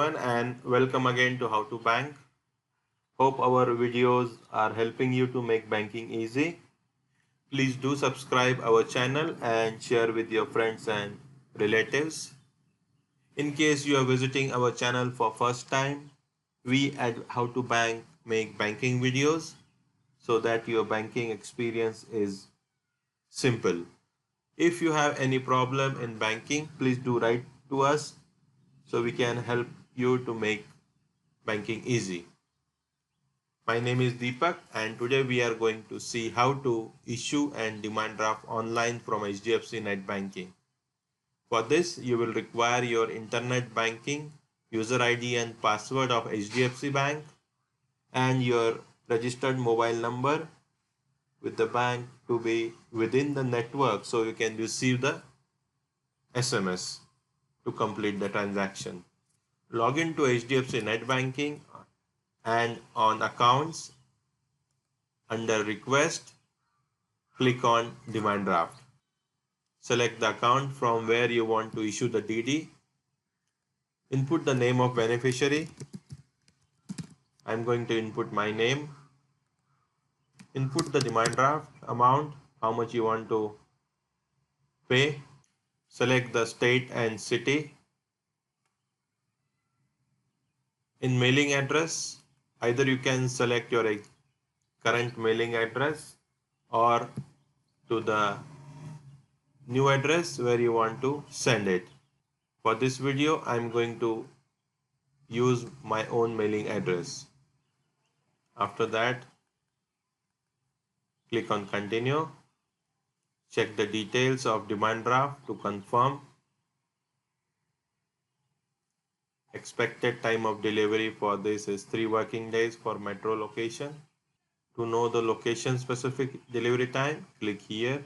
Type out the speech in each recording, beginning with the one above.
everyone and welcome again to How to Bank. Hope our videos are helping you to make banking easy. Please do subscribe our channel and share with your friends and relatives. In case you are visiting our channel for first time, we at How to Bank make banking videos so that your banking experience is simple. If you have any problem in banking, please do write to us so we can help you to make banking easy. My name is Deepak and today we are going to see how to issue and demand draft online from HDFC Net Banking. For this, you will require your internet banking, user ID and password of HDFC Bank and your registered mobile number with the bank to be within the network so you can receive the SMS to complete the transaction. Log in to HDFC Net Banking and on Accounts, under Request, click on Demand Draft. Select the account from where you want to issue the DD. Input the name of beneficiary. I'm going to input my name. Input the demand draft amount, how much you want to pay. Select the state and city. In mailing address, either you can select your current mailing address or to the new address where you want to send it. For this video, I'm going to use my own mailing address. After that, click on continue. Check the details of demand draft to confirm. Expected time of delivery for this is 3 working days for metro location. To know the location specific delivery time, click here.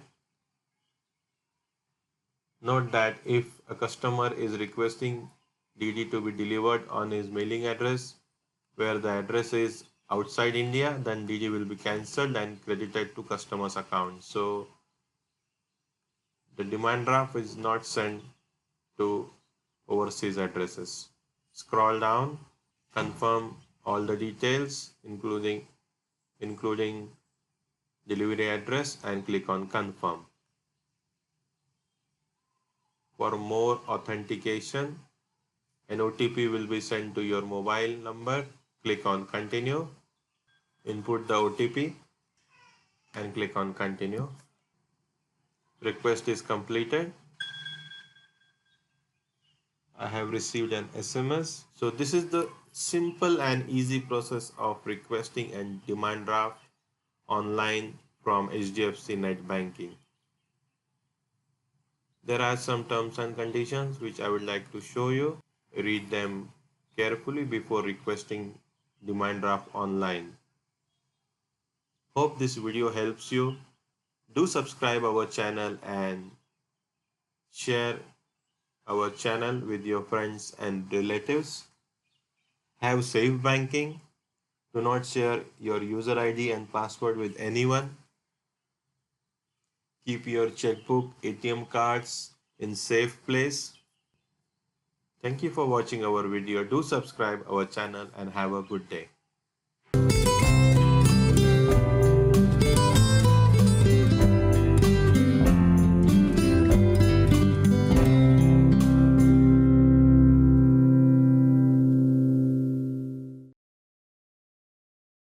Note that if a customer is requesting DD to be delivered on his mailing address where the address is outside India, then DD will be cancelled and credited to customer's account. So the demand draft is not sent to overseas addresses. Scroll down, confirm all the details including delivery address and click on confirm. For more authentication, an OTP will be sent to your mobile number. Click on continue. Input the OTP and click on continue. Request is completed. I have received an SMS. So this is the simple and easy process of requesting and demand draft online from HDFC Net Banking. There are some terms and conditions which I would like to show you. Read them carefully before requesting demand draft online. Hope this video helps you. Do subscribe our channel and share our channel with your friends and relatives. Have safe banking. Do not share your user ID and password with anyone. Keep your checkbook, ATM cards in safe place. Thank you for watching our video. Do subscribe our channel and have a good day.